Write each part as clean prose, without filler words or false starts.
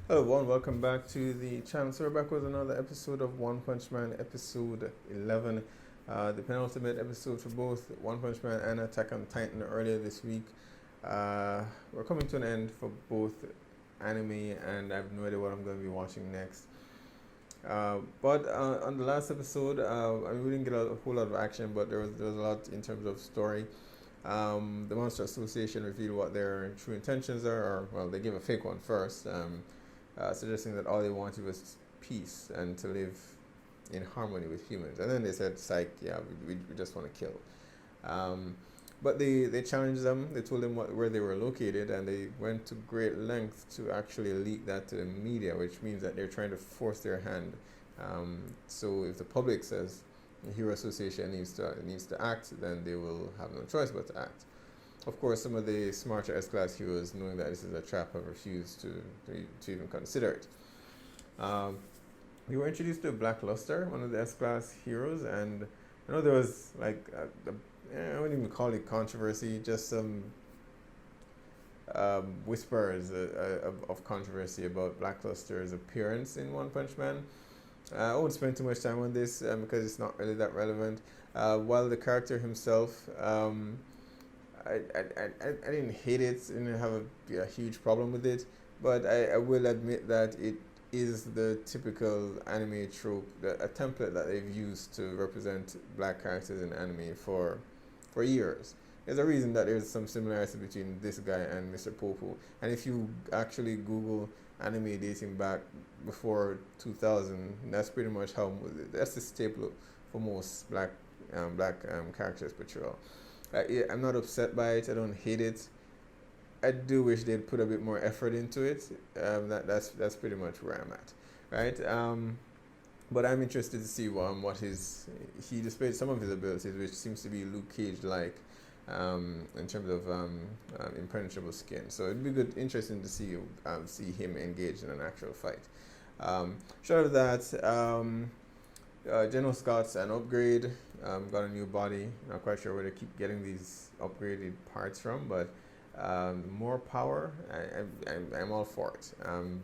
Hello everyone, welcome back to the channel. So we're back with another episode of One Punch Man, episode 11. The penultimate episode for both One Punch Man and Attack on Titan earlier this week. We're coming to an end for both anime, and I have no idea what I'm going to be watching next. But on the last episode, I mean, we didn't get a whole lot of action, but there was a lot in terms of story. The Monster Association revealed what their true intentions are, or well, they gave a fake one first, suggesting that all they wanted was peace and to live in harmony with humans. And then they said, "Psych, yeah, we just want to kill." But they challenged them. They told them where they were located, and they went to great lengths to actually leak that to the media, which means that they're trying to force their hand. So if the public says the Hero Association needs to act, then they will have no choice but to act. Of course, some of the smarter S-Class heroes, knowing that this is a trap, have refused to even consider it. We were introduced to Black Luster, one of the S-Class heroes, and I know there was like I wouldn't even call it controversy, just some whispers of controversy about Black Luster's appearance in One Punch Man. I won't spend too much time on this because it's not really that relevant. While the character himself, I didn't hate it, I didn't have a huge problem with it, but I will admit that it is the typical anime trope, a template that they've used to represent black characters in anime for years. There's a reason that there's some similarity between this guy and Mr. Popo, and if you actually Google anime dating back before 2000, that's pretty much that's the staple for most black characters portrayal. I'm not upset by it. I don't hate it. I do wish they'd put a bit more effort into it. That's pretty much where I'm at, right? But I'm interested to see what he displayed some of his abilities, which seems to be Luke Cage like, in terms of impenetrable skin. So it'd be interesting to see him engaged in an actual fight. Short of that, Genos got an upgrade, got a new body. Not quite sure where they keep getting these upgraded parts from, but more power, I'm all for it.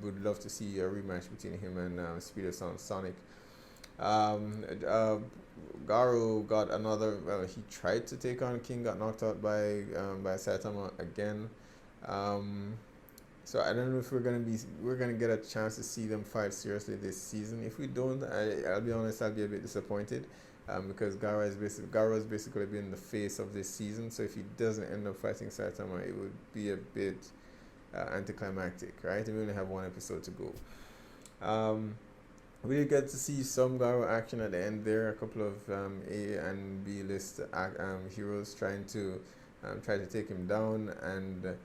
Would love to see a rematch between him and Speed of Sound Sonic. Garu got another. Well, he tried to take on King, got knocked out by Saitama again. So I don't know if we're gonna get a chance to see them fight seriously this season. If we don't, I'll be honest, I'll be a bit disappointed, because Garu has basically been the face of this season. So if he doesn't end up fighting Saitama, it would be a bit anticlimactic, right? And we only have one episode to go. We did get to see some Garu action at the end there. A couple of A and B list heroes trying to take him down, and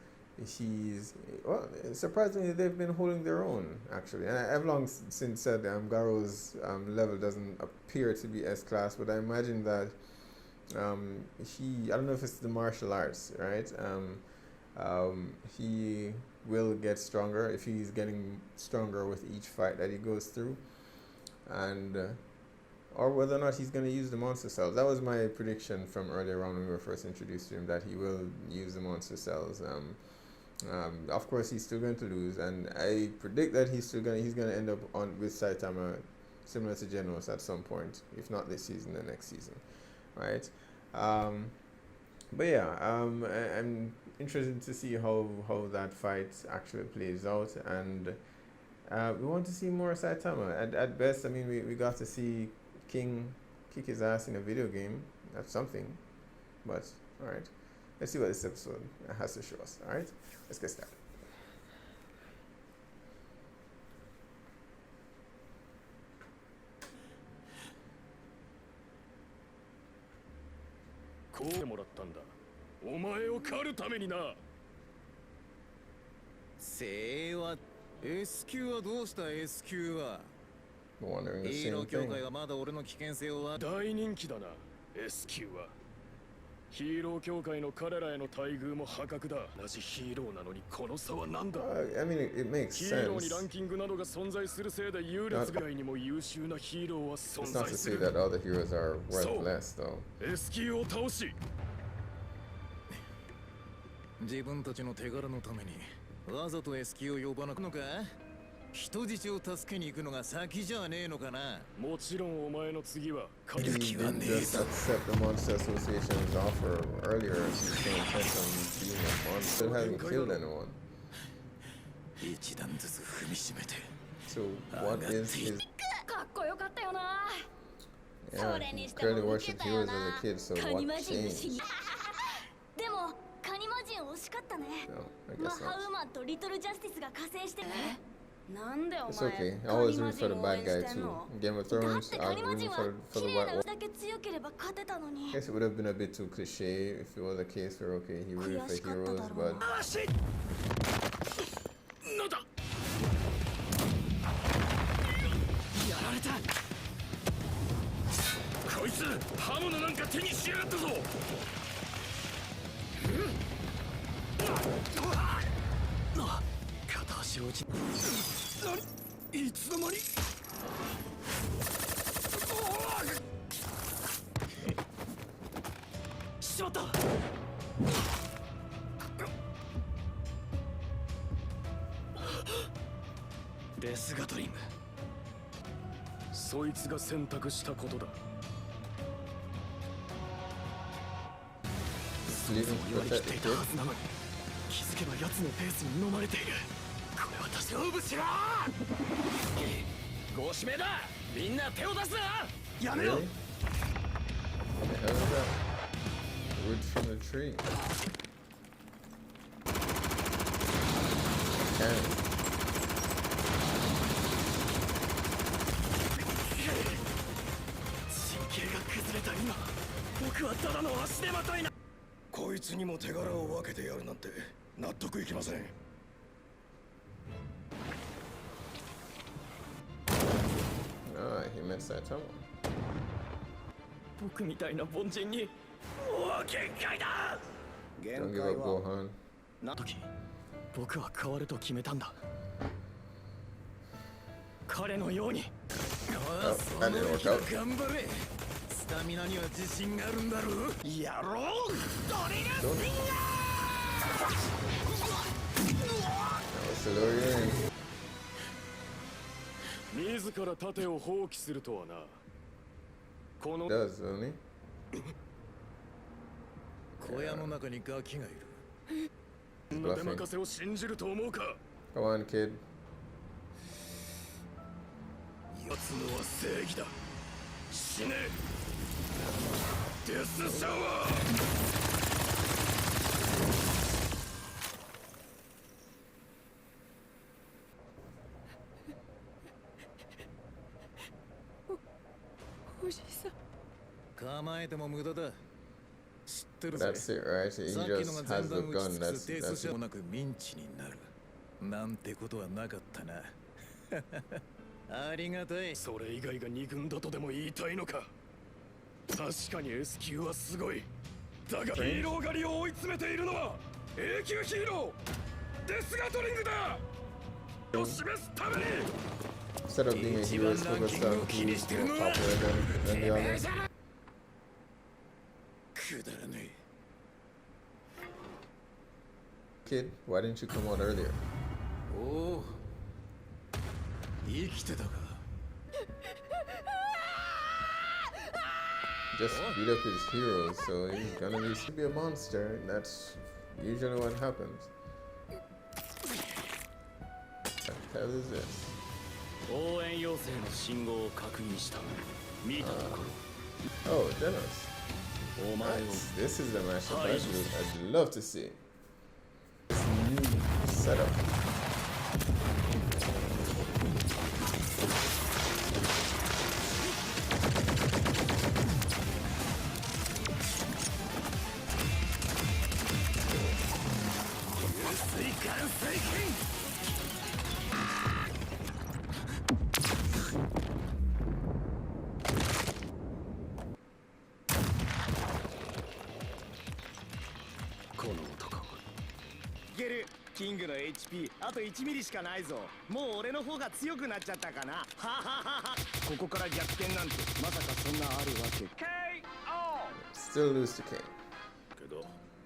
surprisingly they've been holding their own actually. And I've long since said Garu's level doesn't appear to be S-Class, but I imagine that I don't know if it's the martial arts, right? He will get stronger if he's getting stronger with each fight that he goes through, and or whether or not he's going to use the monster cells. That was my prediction from earlier on when we were first introduced to him, that he will use the monster cells. Of course, he's still going to lose, and I predict that he's going to end up with Saitama, similar to Genos at some point, if not this season, the next season, right? But yeah, I'm interested to see how that fight actually plays out, and we want to see more Saitama. At best, I mean, we got to see King kick his ass in a video game. That's something, but all right. Let's see what this episode has to show us. All right, let's get started. こうしてもらったんだ。お前を狩るためにな。精鋭は S 級はどうした S 級は Wondering the ヒーロ same ー協 thing. 会はまだ俺の危険性をわ大人気だな、S 級は。ヒーロー協会の彼らへの待遇も破格だ。同じヒーローなのにこの差は何だ。 I mean, it makes ヒーローに sense. ランキングなどが存在するせいで優劣外にも優秀なヒーローは存 It's not 在 to す say る。 that other heroes are worth So- less, though. S 級を倒し、自分たちの手柄のためにわざと S 級を呼ばなくのか人質を助けに行くのが先じゃねえのかな。もちろんお前の次は He didn't just accept the Monster Association's offer earlier. He's still intent on being a monster. Still hasn't killed anyone. 一段ずつ踏みしめて。 So what is his? かっこよかったよな。 Yeah, he clearly worshipped heroes as a kid. So カニ what マ人の死 changed? にでもカニマ人惜しかったね。 No, I マ guess ハ not. ウマンとリトルジャスティスが加勢してなんでお It's 前 okay. I カ always ニマ root for 人 the を応 bad 援 guy してん too. の Game of だ Thrones, って I カ was ニマ rooting 人は for 綺 the 麗 white な wolf. だけ強ければ勝てたのに I guess it would have been a bit too cliche if it was a case where okay, he rooted for heroes, but なんだやられたこいつ刃物なんか手にしやがったぞ片足を打ち何いつの間にしまったデスガトリングそいつが選択したことだ leaving 寄り to 切って protect い the たは kid. ずなのに気づけば奴のペースに飲まれているこれは勝負しろご指名だみんな手を出すなやめろ Really? What the hell is that? Roots from the tree. Cannon. 神経が崩れた今僕はただの足手まといなこいつにも手柄を分けてやるなんて納得いきません Ah, he met Saitama. 僕みたいな凡人にもう限界だ Don't give up, Gohan. な時僕は変わると決めたんだ彼のように Oh, that didn't work out. 頑張れ。スタミナには自信があるんだろう。やろうドリル That was Silurian. 自ら盾を放棄するとはなこの Does, doesn't he? 小屋の中にガキがいる。出任せを信じると思うか Come on, kid. 奴のは正義だ死ねデスシャワーおじさん構えても無駄だ。知ってるぜ。 That's it, right? He さっきの just が has 全 the 弾 gun. 打ち尽く That's す低 that's 速者 it. もなくミンチになる。なんてことはなかったな。ありがたい。それ以外が二軍だとでも言いたいのか確かに S 級はすごいだがヒーロー狩りを追い詰めているのは A 級ヒーローデスガトリングだを示すために Instead of being a hero, it's focused on who's more popular than the others. くだらね Kid, why didn't you come out earlier? え。おお。生きてたか。 Just beat up his heroes, so he's gonna be a monster. That's usually what happens. What the hell is this? 応援要請の信号を確認した見たとこ Oh, Genos. ろお前を Nice. This is the matchup I'd love to see. This new setup. HP あと1ミリしかないぞ。もう俺の方が強くなっちゃったかな。はははは。ここから逆転なんてまさかそんなあるわけ。Still lose to King. けど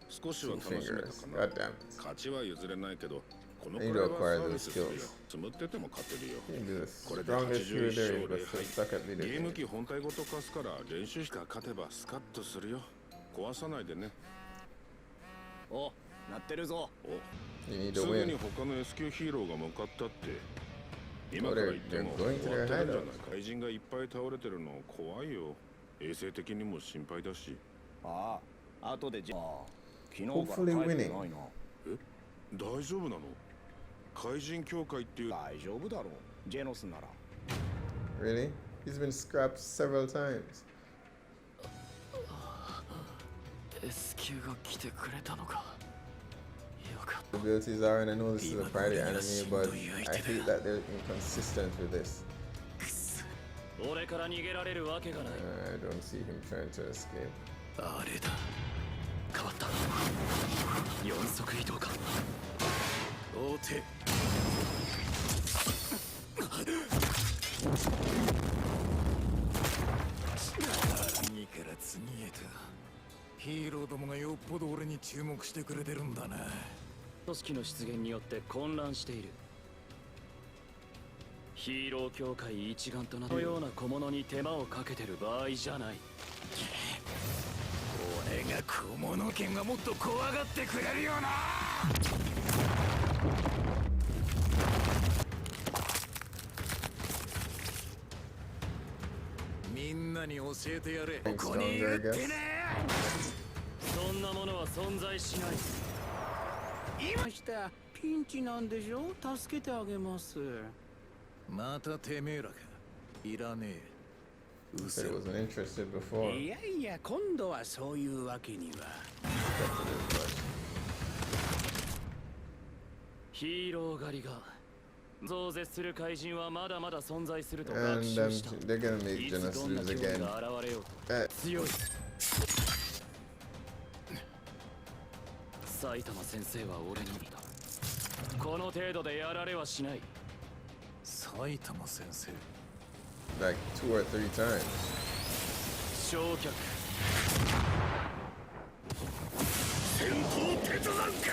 少しは Two 楽しめた fingers. かな God damn it. 勝ちは譲れないけどこの You くらい don't は acquire サー those ビスするよ skills. 積むってても勝てるよ You can be the これで strongest hero 81 there is, 勝 but 0 still 敗 stuck at ゲーム leader. 機本体ごと貸すから練習しか勝てばスカッとするよ壊さないでねおなってるぞ You need す to ぐ win. に他の S 級ヒーローが向かったって今 Oh, から they're 言っても going 終 to わ their ってるんじゃない hideout. 怪人がいっぱい倒れてるの怖いよ衛生的にも心配だしああ後でじゃあ昨日から Hopefully 帰って winning. ないな大丈夫なの怪人協会っていう大丈夫だろうジェノスなら Really? He's been scrapped several times. S 級が来てくれたのか。よかっ The abilities are, and I know this is a party anime, but I hate that they're inconsistent with this. 俺から逃げられるわけがない I don't see him trying to escape. あれだ変わった四足移動か大手次から次へとヒーローどもがよっぽど俺に注目してくれてるんだな。組織の出現によって混乱しているヒーロー協会一丸となったような小物に手間をかけてる場合じゃない俺が小物剣がもっと怖がってくれるよな。みんなに教えてやれ。こ Thanks, こにい Stronger, る I って guess. ね。そんなものは存在しない今したピンチなんでしょ助けてあげますまたてめえらか。いらねえ。う Said せ he wasn't interested before. いやいや今度はそういうわけには Accepted it, ヒーロー狩りが増絶する怪人はまだまだ存在すると but- 学 And 習した they're gonna make いつ Genos どんな lose 脅威 again. が現れようと Uh, 強い埼玉先生は俺にいたこの程度でやられはしない埼玉先生。 like 2 or 3 times. 焼却戦闘鉄山剣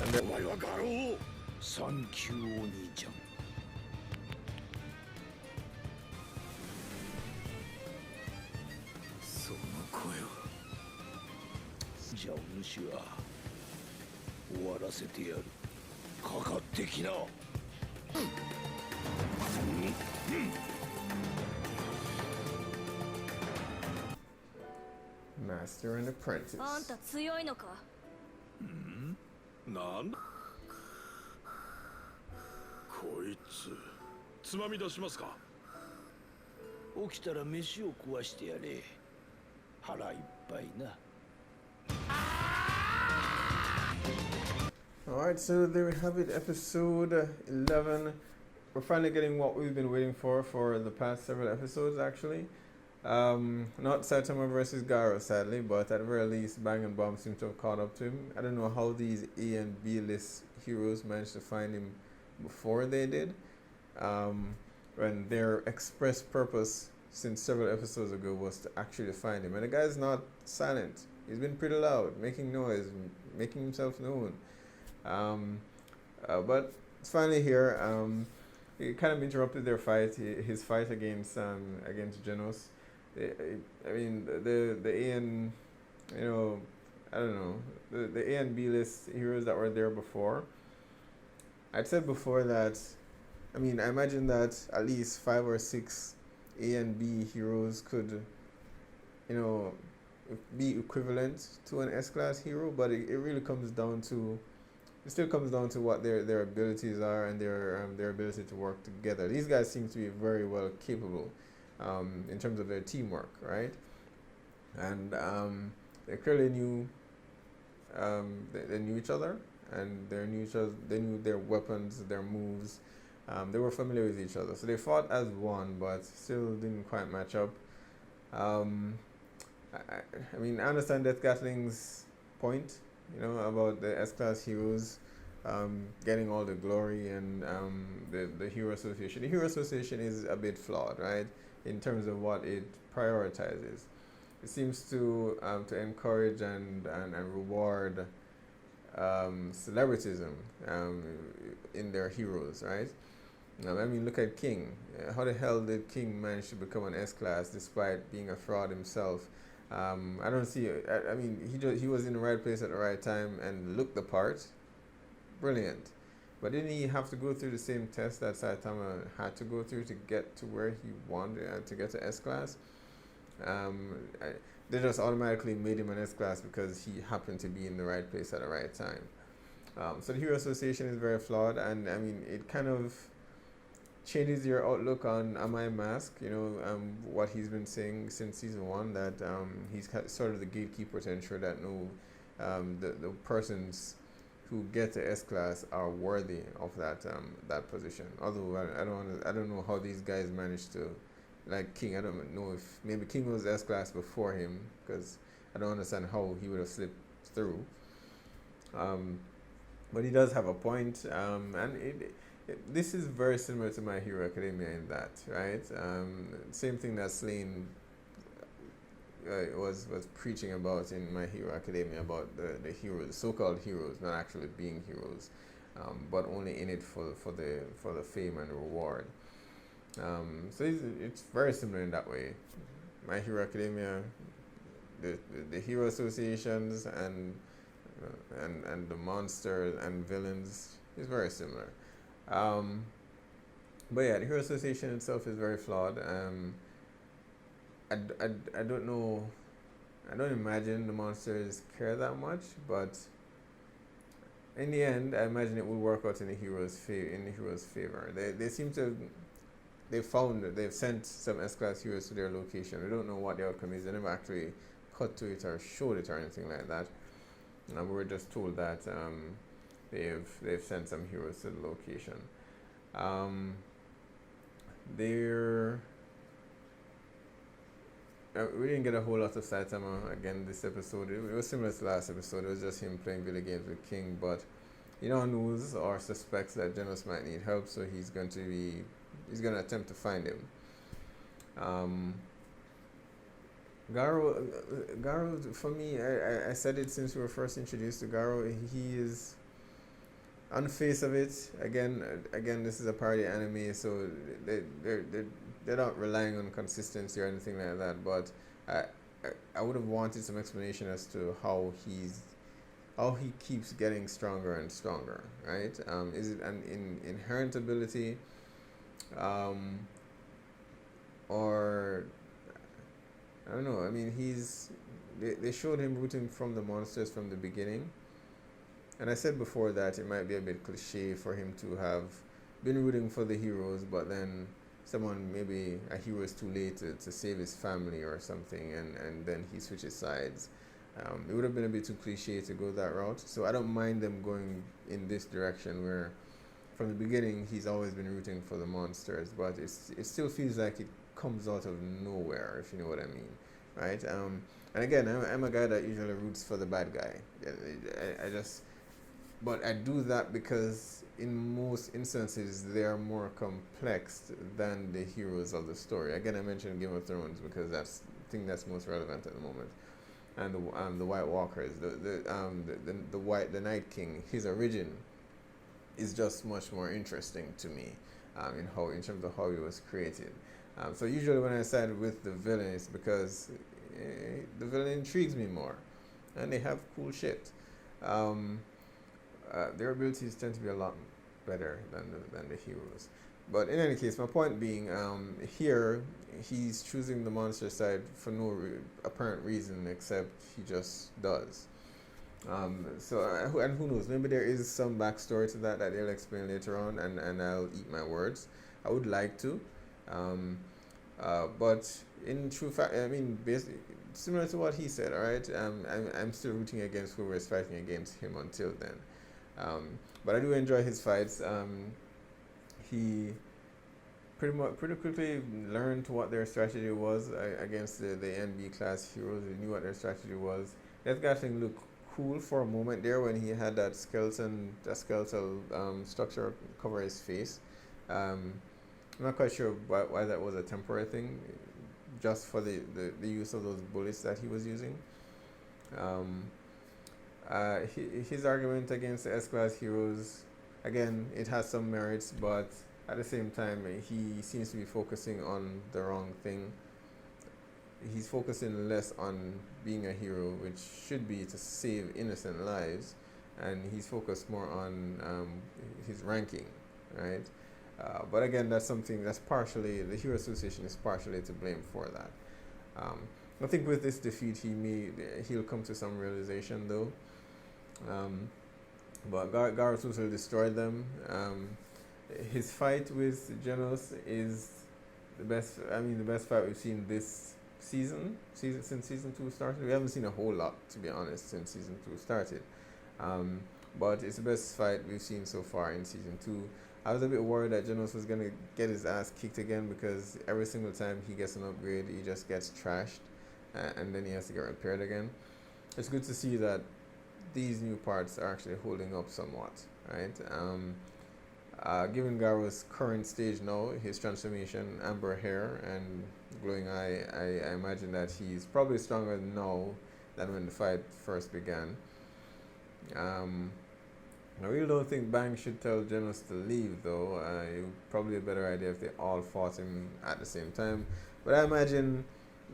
And お then 前はガローサンキューお兄ちゃんその声は。じゃあお主は終わらせてやるかかってきな Master and Apprentice. あんた強いのかなんこいつつまみ出しますか起きたら飯を食わしてやれ腹いっぱいな Alright, so there we have it, episode 11. We're finally getting what we've been waiting for the past several episodes, actually. Not Saitama versus Garo, sadly, but at the very least, Bang and Bomb seem to have caught up to him. I don't know how these A and B list heroes managed to find him before they did. When their express purpose since several episodes ago was to actually find him. And the guy's not silent. He's been pretty loud, making noise, making himself known. But it's finally here. He kind of interrupted their fight, his fight against Genos. I mean, the A and, you know, I don't know, the A and B list heroes that were there before. I'd said before that, I mean, I imagine that at least 5 or 6 A and B heroes could, you know, be equivalent to an S-class hero, but it really comes down to, it still comes down to what their abilities are and their ability to work together. These guys seem to be very well capable in terms of their teamwork, right? And they clearly knew they knew each other, and they knew their weapons, their moves. They were familiar with each other, so they fought as one, but still didn't quite match up. I mean, I understand Death Gatling's point, you know, about the S-class heroes getting all the glory and the Hero Association. The Hero Association is a bit flawed, right, in terms of what it prioritizes. It seems to encourage and reward celebritism in their heroes, right? I mean, look at King. How the hell did King manage to become an S-class despite being a fraud himself? I don't see. I mean, he was in the right place at the right time and looked the part. Brilliant. But didn't he have to go through the same test that Saitama had to go through to get to where he wanted to get to S-class? They just automatically made him an S-class because he happened to be in the right place at the right time. So the Hero Association is very flawed, and I mean, it kind of changes your outlook on Amai Mask, what he's been saying since season 1, that he's sort of the gatekeeper to ensure that the persons who get to S-class are worthy of that position. Although I don't know how these guys managed to, like King, I don't know if maybe King was S-class before him, because I don't understand how he would have slipped through. But he does have a point, and this is very similar to My Hero Academia in that, right? Same thing that Slane was preaching about in My Hero Academia, about the heroes, the so-called heroes, not actually being heroes, but only in it for the fame and reward. So it's very similar in that way. My Hero Academia, the hero associations and the monsters and villains is very similar. But yeah, the Hero Association itself is very flawed. I don't know. I don't imagine the monsters care that much, but in the end, I imagine it will work out in the hero's favor. They seem to. They've sent some S-class heroes to their location. We don't know what the outcome is. They never actually cut to it or showed it or anything like that. We were just told that they've sent some heroes to the location. We didn't get a whole lot of Saitama again this episode. It was similar to last episode. It was just him playing video games with King, but knows or suspects that Genos might need help, so he's going to attempt to find him. Garo, for me, I said it since we were first introduced to Garo. He is, on the face of it, again, this is a party anime, so they're not relying on consistency or anything like that. But I would have wanted some explanation as to how he keeps getting stronger and stronger, right? Is it an inherent ability, or I don't know. I mean, they showed him rooting from the monsters from the beginning, and I said before that it might be a bit cliche for him to have been rooting for the heroes, but then maybe a hero is too late to save his family or something, and then he switches sides. It would have been a bit too cliche to go that route, so I don't mind them going in this direction where from the beginning he's always been rooting for the monsters, but it still feels like it comes out of nowhere, if you know what I mean, right? And again, I'm a guy that usually roots for the bad guy. But I do that because in most instances they are more complex than the heroes of the story. Again, I mentioned Game of Thrones because I think that's most relevant at the moment. And the White Walkers, the Night King, his origin is just much more interesting to me, in terms of how he was created. So usually when I side with the villain, it's because the villain intrigues me more, and they have cool shit. Their abilities tend to be a lot better than the heroes. But in any case, my point being, here he's choosing the monster side for no apparent reason, except he just does. And who knows? Maybe there is some backstory to that they'll explain later on, and I'll eat my words. I would like to, but in true fact, I mean, basically similar to what he said. All right, I'm still rooting against whoever is fighting against him until then. But I do enjoy his fights. He pretty quickly learned what their strategy was against the NB class heroes. He knew what their strategy was. That guy thing looked cool for a moment there when he had that skeletal structure cover his face. I'm not quite sure why that was a temporary thing, just for the use of those bullets that he was using. His argument against the S-Class heroes, again, it has some merits, but at the same time, he seems to be focusing on the wrong thing. He's focusing less on being a hero, which should be to save innocent lives, and he's focused more on his ranking, right? But again, that's something that's partially, the Hero Association is partially to blame for that. I think with this defeat, he'll come to some realization though. But Garrus will destroy them. His fight with Genos is the best. I mean, the best fight we've seen this season since season 2 started. We haven't seen a whole lot, to be honest, since season 2 started. But it's the best fight we've seen so far in season 2. I was a bit worried that Genos was gonna get his ass kicked again, because every single time he gets an upgrade, he just gets trashed, and then he has to get repaired again. It's good to see that these new parts are actually holding up somewhat, right? Given Garrus' current stage now, his transformation, amber hair and glowing eye, I imagine that he's probably stronger now than when the fight first began. I really don't think Bang should tell Genos to leave though. It would probably a better idea if they all fought him at the same time. But I imagine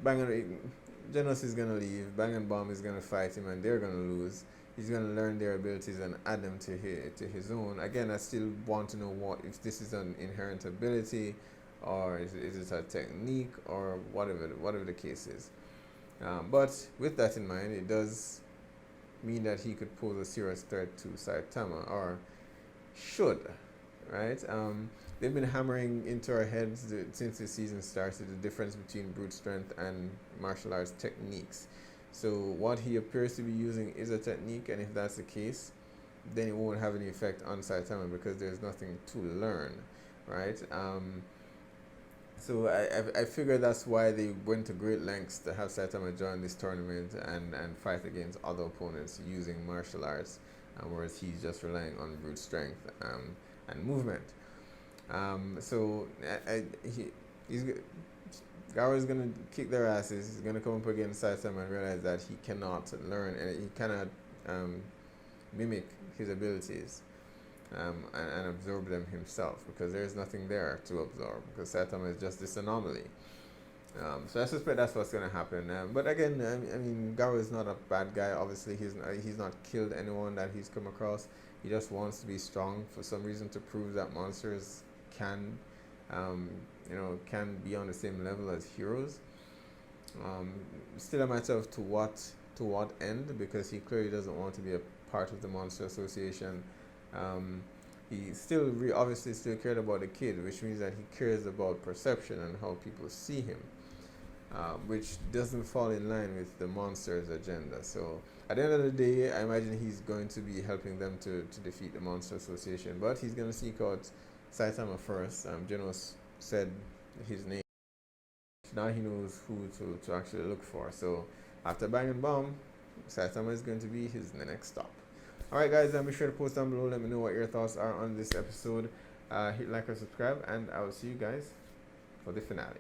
Genos is gonna leave, Bang and Bomb is gonna fight him, and they're gonna lose. He's gonna learn their abilities and add them to his own. Again, I still want to know if this is an inherent ability, or is it a technique, or whatever the case is. But with that in mind, it does mean that he could pose a serious threat to Saitama, or should, right? They've been hammering into our heads since the season started the difference between brute strength and martial arts techniques. So what he appears to be using is a technique, and if that's the case, then it won't have any effect on Saitama because there's nothing to learn, right? So I figure that's why they went to great lengths to have Saitama join this tournament and fight against other opponents using martial arts, whereas he's just relying on brute strength and movement. So Garrus is going to kick their asses. He's going to come up against Saitama and realize that he cannot learn and he cannot mimic his abilities and absorb them himself, because there's nothing there to absorb, because Saitama is just this anomaly. So I suspect that's what's going to happen. But again, I mean, Garrus is not a bad guy. Obviously, he's not killed anyone that he's come across. He just wants to be strong for some reason, to prove that monsters can be on the same level as heroes. Still a matter of to what end, because he clearly doesn't want to be a part of the Monster Association. He still obviously still cared about the kid, which means that he cares about perception and how people see him, which doesn't fall in line with the monster's agenda. So at the end of the day, I imagine he's going to be helping them to defeat the Monster Association, but he's going to seek out Saitama first. Genos said his name. Now he knows who to actually look for. So after Bang and Bomb, Saitama is going to be his next stop. Alright guys, be sure to post down below. Let me know what your thoughts are on this episode. Hit like or subscribe, and I will see you guys for the finale.